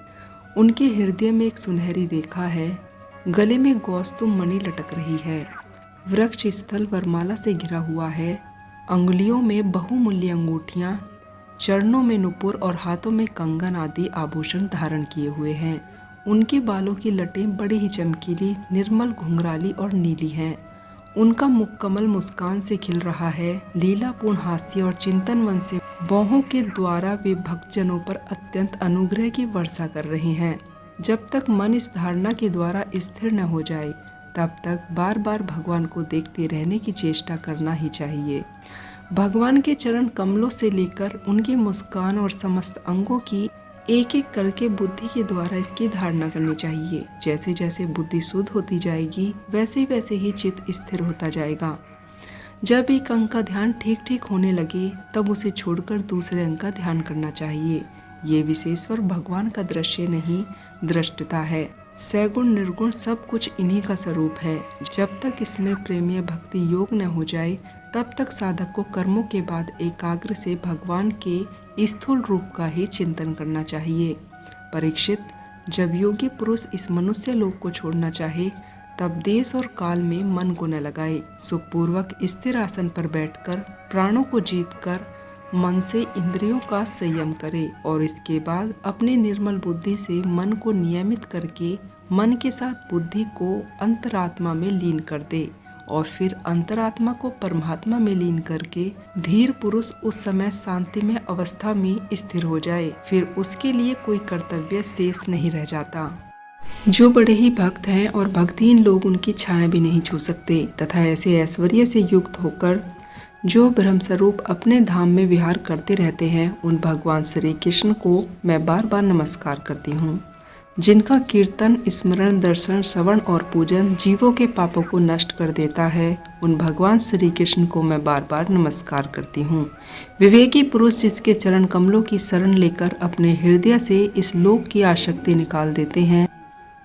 उनके हृदय में एक सुनहरी रेखा है। गले में गौस्तुम मणि लटक रही है। वृक्ष स्थल वरमाला से घिरा हुआ है। अंगुलियों में बहुमूल्य अंगूठियां, चरणों में नुपुर और हाथों में कंगन आदि आभूषण धारण किए हुए हैं। उनके बालों की लटें बड़ी ही चमकीली, निर्मल, घुंघराली और नीली हैं। उनका मुख कमल मुस्कान से खिल रहा है। लीलापूर्ण हास्य और चिंतन वन से बाहों के द्वारा वे भक्तजनों पर अत्यंत अनुग्रह की वर्षा कर रहे हैं। जब तक मन इस धारणा के द्वारा स्थिर न हो जाए, तब तक बार बार भगवान को देखते रहने की चेष्टा करना ही चाहिए। भगवान के चरण कमलों से लेकर उनकी मुस्कान और समस्त अंगों की एक एक करके बुद्धि के द्वारा इसकी धारणा करनी चाहिए। जैसे जैसे बुद्धि शुद्ध होती जाएगी, वैसे वैसे ही चित्त स्थिर होता जाएगा। जब एक अंग का ध्यान ठीक ठीक होने लगे, तब उसे छोड़कर दूसरे अंग का ध्यान करना चाहिए। ये विशेश्वर भगवान का दृश्य नहीं, दृष्टता है। सैगुण निर्गुण सब कुछ इन्हीं का स्वरूप है। जब तक इसमें प्रेम या भक्ति योग न हो जाए, तब तक साधक को कर्मों के बाद एकाग्र से भगवान के स्थूल रूप का ही चिंतन करना चाहिए। परीक्षित, जब योग्य पुरुष इस मनुष्य लोक को छोड़ना चाहे, तब देश और काल में मन को न लगाए। सुखपूर्वक स्थिर आसन पर बैठकर प्राणों को जीतकर मन से इंद्रियों का संयम करे और इसके बाद अपने निर्मल बुद्धि से मन को नियमित करके मन के साथ बुद्धि को अंतरात्मा में लीन कर दे और फिर अंतरात्मा को परमात्मा में लीन करके धीर पुरुष उस समय शांतिमय अवस्था में स्थिर हो जाए। फिर उसके लिए कोई कर्तव्य शेष नहीं रह जाता। जो बड़े ही भक्त हैं और भक्तिहीन लोग उनकी छाया भी नहीं छू सकते तथा ऐसे ऐश्वर्य से युक्त होकर जो ब्रह्म स्वरूप अपने धाम में विहार करते रहते हैं, उन भगवान श्री कृष्ण को मैं बार बार नमस्कार करती हूँ। जिनका कीर्तन, स्मरण, दर्शन, श्रवण और पूजन जीवों के पापों को नष्ट कर देता है, उन भगवान श्री कृष्ण को मैं बार बार नमस्कार करती हूँ। विवेकी पुरुष जिसके चरण कमलों की शरण लेकर अपने हृदय से इस लोक की आसक्ति निकाल देते हैं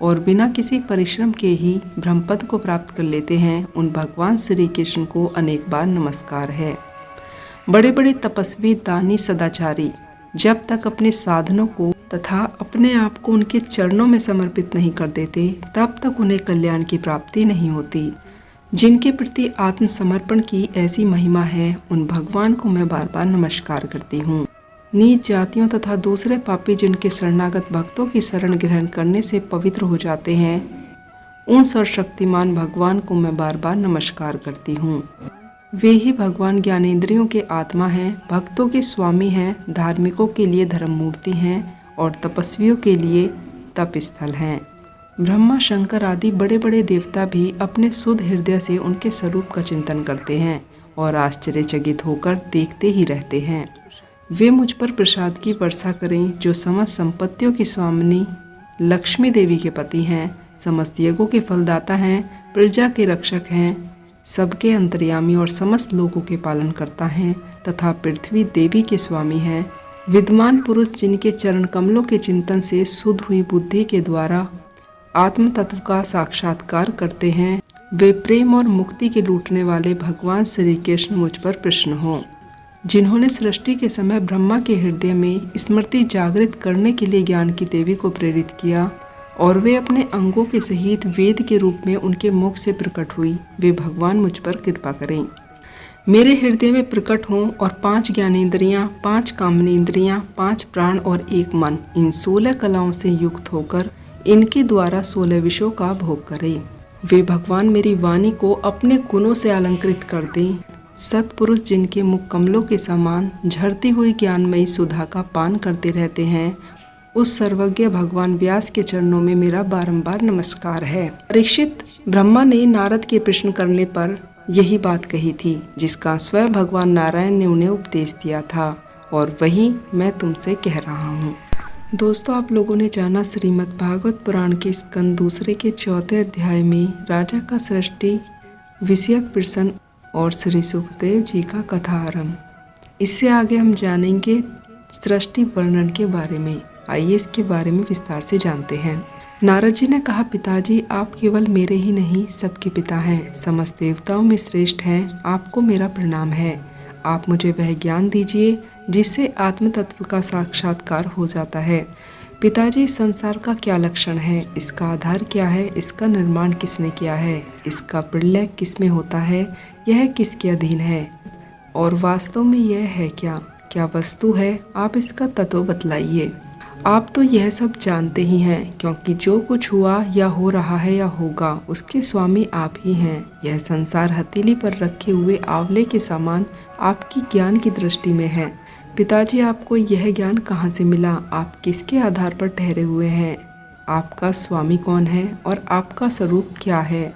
और बिना किसी परिश्रम के ही ब्रह्मपद को प्राप्त कर लेते हैं, उन भगवान श्री कृष्ण को अनेक बार नमस्कार है। बड़े बड़े तपस्वी, दानी, सदाचारी जब तक अपने साधनों को तथा अपने आप को उनके चरणों में समर्पित नहीं कर देते, तब तक उन्हें कल्याण की प्राप्ति नहीं होती। जिनके प्रति आत्मसमर्पण की ऐसी महिमा है, उन भगवान को मैं बार बार नमस्कार करती हूँ। नीच जातियों तथा दूसरे पापी जिनके शरणागत भक्तों की शरण ग्रहण करने से पवित्र हो जाते हैं, उन सर्वशक्तिमान भगवान को मैं बार बार नमस्कार करती हूँ। वे ही भगवान ज्ञानेंद्रियों के आत्मा हैं, भक्तों के स्वामी हैं, धार्मिकों के लिए धर्म मूर्ति हैं और तपस्वियों के लिए तप स्थल हैं। ब्रह्मा, शंकर आदि बड़े बड़े देवता भी अपने शुद्ध हृदय से उनके स्वरूप का चिंतन करते हैं और आश्चर्यचकित होकर देखते ही रहते हैं। वे मुझ पर प्रसाद की वर्षा करें, जो समस्त संपत्तियों की स्वामिनी लक्ष्मी देवी के पति हैं, समस्त यज्ञों के फलदाता हैं, प्रजा के रक्षक हैं, सबके अंतर्यामी और समस्त लोगों के पालन करता हैं तथा पृथ्वी देवी के स्वामी हैं। विद्वान पुरुष जिनके चरण कमलों के चिंतन से शुद्ध हुई बुद्धि के द्वारा आत्म तत्व का साक्षात्कार करते हैं, वे प्रेम और मुक्ति के लूटने वाले भगवान श्री कृष्ण मुझ पर प्रसन्न हों। जिन्होंने सृष्टि के समय ब्रह्मा के हृदय में स्मृति जागृत करने के लिए ज्ञान की देवी को प्रेरित किया और वे अपने अंगों के सहित वेद के रूप में उनके मुख से प्रकट हुई, वे भगवान मुझ पर कृपा करें, मेरे हृदय में प्रकट हों और 5 ज्ञानेंद्रियां, 5 कामनेंद्रियां, 5 प्राण और 1 मन, इन 16 कलाओं से युक्त होकर इनके द्वारा 16 विषयों का भोग करें। वे भगवान मेरी वाणी को अपने गुणों से अलंकृत कर दें। सत्पुरुष जिनके मुख कमलों के समान झरती हुई ज्ञानमयी सुधा का पान करते रहते हैं, उस सर्वज्ञ भगवान व्यास के चरणों में मेरा बारंबार नमस्कार है। परीक्षित, ब्रह्मा ने नारद के प्रश्न करने पर यही बात कही थी, जिसका स्वयं भगवान नारायण ने उन्हें उपदेश दिया था और वही मैं तुमसे कह रहा हूँ। दोस्तों, आप लोगों ने जाना श्रीमद् भागवत पुराण के स्कंद दूसरे के 4 अध्याय में राजा का सृष्टि विषयक प्रश्न और श्री सुखदेव जी का कथा आरंभ। इससे आगे हम जानेंगे सृष्टि वर्णन के बारे में। आइए इसके बारे में विस्तार से जानते हैं। नारद जी ने कहा, पिताजी, आप केवल मेरे ही नहीं सबके पिता हैं, समस्त देवताओं में श्रेष्ठ हैं, आपको मेरा प्रणाम है। आप मुझे वह ज्ञान दीजिए जिससे आत्म तत्व का साक्षात्कार हो जाता है। पिताजी, संसार का क्या लक्षण है, इसका आधार क्या है, इसका निर्माण किसने किया है, इसका प्रलय किसमें होता है, यह किसके अधीन है और वास्तव में यह है क्या वस्तु है, आप इसका तत्व बतलाइए। आप तो यह सब जानते ही हैं, क्योंकि जो कुछ हुआ या हो रहा है या होगा, उसके स्वामी आप ही हैं। यह संसार हथेली पर रखे हुए आंवले के समान आपकी ज्ञान की दृष्टि में है। पिताजी, आपको यह ज्ञान कहाँ से मिला, आप किसके आधार पर ठहरे हुए हैं, आपका स्वामी कौन है और आपका स्वरूप क्या है।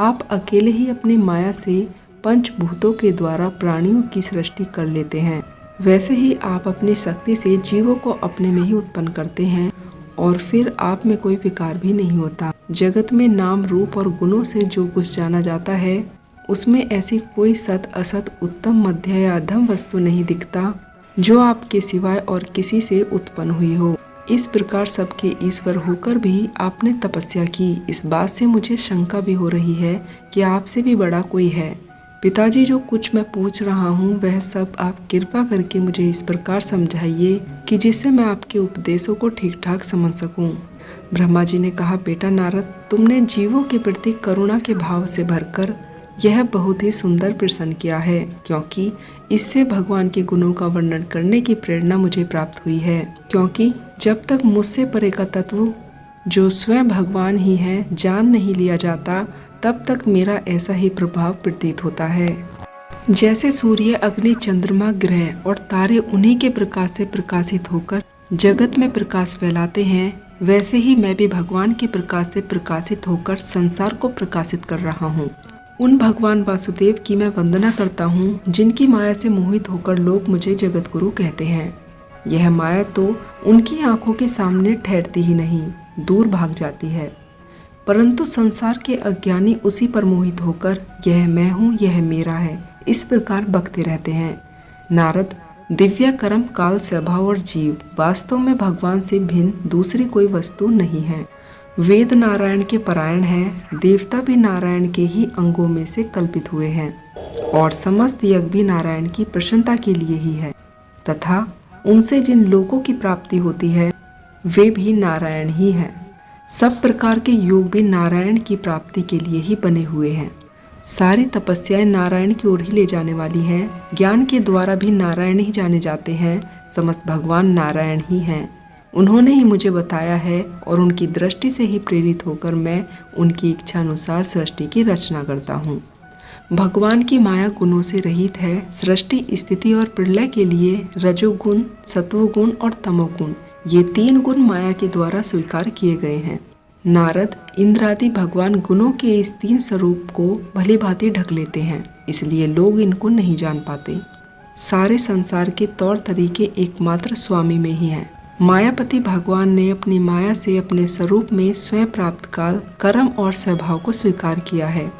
आप अकेले ही अपनी माया से पंचभूतों के द्वारा प्राणियों की सृष्टि कर लेते हैं, वैसे ही आप अपनी शक्ति से जीवों को अपने में ही उत्पन्न करते हैं और फिर आप में कोई विकार भी नहीं होता। जगत में नाम, रूप और गुणों से जो कुछ जाना जाता है, उसमें ऐसी कोई सत, असत, उत्तम, मध्य या अधम वस्तु नहीं दिखता जो आपके सिवाय और किसी से उत्पन्न हुई हो। इस प्रकार सबके ईश्वर होकर भी आपने तपस्या की, इस बात से मुझे शंका भी हो रही है कि आपसे भी बड़ा कोई है। पिताजी, जो कुछ मैं पूछ रहा हूँ वह सब आप कृपा करके मुझे इस प्रकार समझाइए कि जिससे मैं आपके उपदेशों को ठीक ठाक समझ सकूं। ब्रह्मा जी ने कहा, बेटा नारद, तुमने जीवों के प्रति करुणा के भाव से भरकर यह बहुत ही सुंदर प्रश्न किया है, क्योंकि इससे भगवान के गुणों का वर्णन करने की प्रेरणा मुझे प्राप्त हुई है। क्योंकि जब तक मुझसे परे का तत्व जो स्वयं भगवान ही है जान नहीं लिया जाता, तब तक मेरा ऐसा ही प्रभाव प्रतीत होता है। जैसे सूर्य, अग्नि, चंद्रमा, ग्रह और तारे उन्हीं के प्रकाश से प्रकाशित होकर जगत में प्रकाश फैलाते हैं, वैसे ही मैं भी भगवान के प्रकाश से प्रकाशित होकर संसार को प्रकाशित कर रहा हूँ। उन भगवान वासुदेव की मैं वंदना करता हूँ जिनकी माया से मोहित होकर लोग मुझे जगत गुरु कहते हैं। यह माया तो उनकी आंखों के सामने ठहरती ही नहीं, दूर भाग जाती है। परंतु संसार के अज्ञानी उसी पर मोहित होकर यह मैं हूँ, यह मेरा है, इस प्रकार बकते रहते हैं। नारद, दिव्य कर्म, काल, स्वभाव और जीव वास्तव में भगवान से भिन्न दूसरी कोई वस्तु नहीं है। वेद नारायण के परायण हैं, देवता भी नारायण के ही अंगों में से कल्पित हुए हैं और समस्त यज्ञ भी नारायण की प्रसन्नता के लिए ही है तथा उनसे जिन लोगों की प्राप्ति होती है वे भी नारायण ही हैं। सब प्रकार के योग भी नारायण की प्राप्ति के लिए ही बने हुए हैं। सारी तपस्याएं नारायण की ओर ही ले जाने वाली हैं। ज्ञान के द्वारा भी नारायण ही जाने जाते हैं। समस्त भगवान नारायण ही हैं। उन्होंने ही मुझे बताया है और उनकी दृष्टि से ही प्रेरित होकर मैं उनकी इच्छा अनुसार सृष्टि की रचना करता हूँ। भगवान की माया गुणों से रहित है। सृष्टि, स्थिति और प्रलय के लिए रजोगुण, सत्वगुण और तमोगुण, ये 3 गुण माया के द्वारा स्वीकार किए गए हैं। नारद, इंद्र आदि भगवान गुणों के इस 3 स्वरूप को भली भांति ढक लेते हैं, इसलिए लोग इनको नहीं जान पाते। सारे संसार के तौर तरीके एकमात्र स्वामी में ही हैं। मायापति भगवान ने अपनी माया से अपने स्वरूप में स्वयं प्राप्त काल, कर्म और स्वभाव को स्वीकार किया है।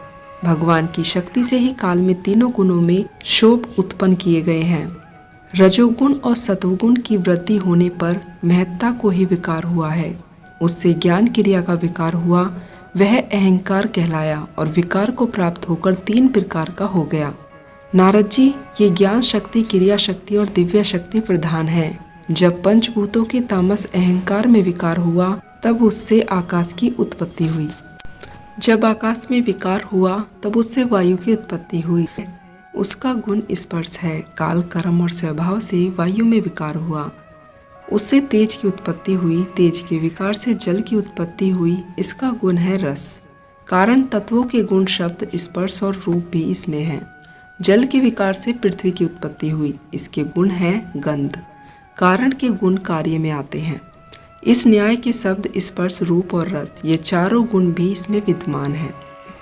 भगवान की शक्ति से ही काल में तीनों गुणों में शोभ उत्पन्न किए गए हैं। रजोगुण और सत्वगुण की वृद्धि होने पर महत्ता को ही विकार हुआ है। उससे ज्ञान क्रिया का विकार हुआ, वह अहंकार कहलाया और विकार को प्राप्त होकर 3 प्रकार का हो गया। नारद जी, ये ज्ञान शक्ति, क्रिया शक्ति और दिव्य शक्ति प्रधान है। जब पंचभूतों के तामस अहंकार में विकार हुआ तब उससे आकाश की उत्पत्ति हुई। जब आकाश में विकार हुआ तब उससे वायु की उत्पत्ति हुई। उसका गुण स्पर्श है। काल, कर्म और स्वभाव से वायु में विकार हुआ, उससे तेज की उत्पत्ति हुई। तेज के विकार से जल की उत्पत्ति हुई, इसका गुण है रस। कारण तत्वों के गुण शब्द, स्पर्श और रूप भी इसमें है। जल के विकार से पृथ्वी की उत्पत्ति हुई, इसके गुण है गंध। कारण के गुण कार्य में आते हैं। इस न्याय के शब्द स्पर्श, रूप और रस, ये चारों गुण भी इसमें विद्यमान है।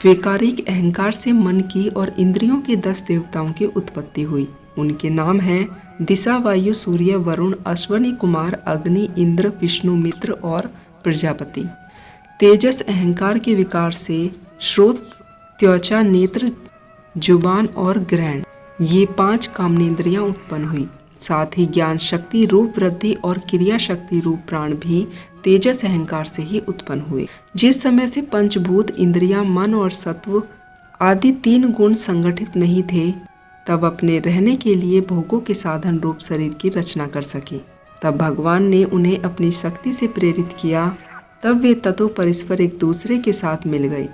वैकारिक अहंकार से मन की और इंद्रियों के 10 देवताओं की उत्पत्ति हुई। उनके नाम हैं दिशा, वायु, सूर्य, वरुण, अश्वनी कुमार, अग्नि, इंद्र, विष्णु, मित्र और प्रजापति। तेजस अहंकार के विकार से श्रोत, त्वचा, नेत्र, जुबान और ग्रहण, ये 5 कामनेन्द्रियां उत्पन्न हुई। साथ ही ज्ञान शक्ति, रूप वृद्धि और क्रिया शक्ति रूप प्राण भी तेजस अहंकार से ही उत्पन्न हुए। जिस समय से पंचभूत, इंद्रियां, मन और सत्व आदि 3 गुण संगठित नहीं थे तब अपने रहने के लिए भोगों के साधन रूप शरीर की रचना कर सके। तब भगवान ने उन्हें अपनी शक्ति से प्रेरित किया। तब वे तत्व परस्पर एक दूसरे के साथ मिल गए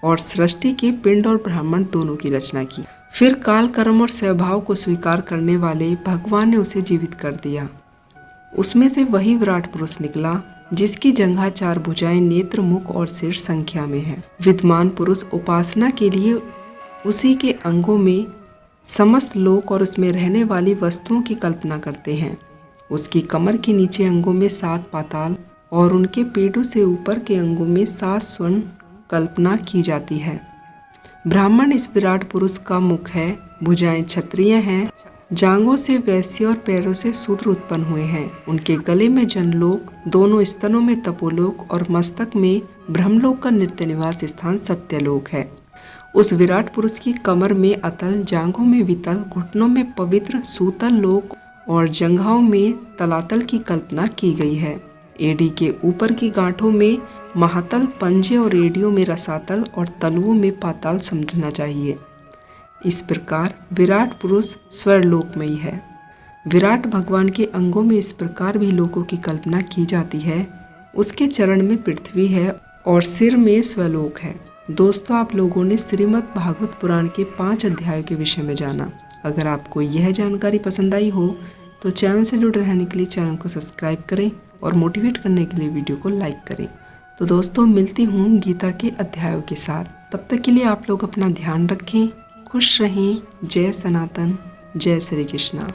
और सृष्टि के पिंड और ब्रह्मांड दोनों की रचना की। फिर काल, कर्म और स्वभाव को स्वीकार करने वाले भगवान ने उसे जीवित कर दिया। उसमें से वही विराट पुरुष निकला जिसकी जंघा 4 भुजाएं, नेत्र, मुख और सिर संख्या में है। विद्वान पुरुष उपासना के लिए उसी के अंगों में समस्त लोक और उसमें रहने वाली वस्तुओं की कल्पना करते हैं। उसकी कमर के नीचे अंगों में 7 पाताल और उनके पेटों से ऊपर के अंगों में 7 स्वर्ण कल्पना की जाती है। ब्राह्मण इस विराट पुरुष का मुख है, भुजाएं क्षत्रिय हैं, जांघों से वैश्य और पैरों से शूद्र उत्पन्न हुए हैं। उनके गले में जनलोक, दोनों स्तनों में तपोलोक और मस्तक में ब्रह्मलोक का नित्य निवास स्थान सत्यलोक है। उस विराट पुरुष की कमर में अतल, जांघों में वितल, घुटनों में पवित्र सूतल लोक और जंघाओं में तलातल की कल्पना की गई है। एड़ी के ऊपर की गांठों में महातल, पंजे और एड़ियों में रसातल और तलुओं में पाताल समझना चाहिए। इस प्रकार विराट पुरुष स्वर्लोकमयी है। विराट भगवान के अंगों में इस प्रकार भी लोकों की कल्पना की जाती है। उसके चरण में पृथ्वी है और सिर में स्वलोक है। दोस्तों, आप लोगों ने श्रीमद् भागवत पुराण के 5 अध्यायों के विषय में जाना। अगर आपको यह जानकारी पसंद आई हो तो चैनल से जुड़े रहने के लिए चैनल को सब्सक्राइब करें और मोटिवेट करने के लिए वीडियो को लाइक करें। तो दोस्तों, मिलती हूँ गीता के अध्यायों के साथ। तब तक के लिए आप लोग अपना ध्यान रखें, खुश रहें। जय सनातन, जय श्री कृष्णा।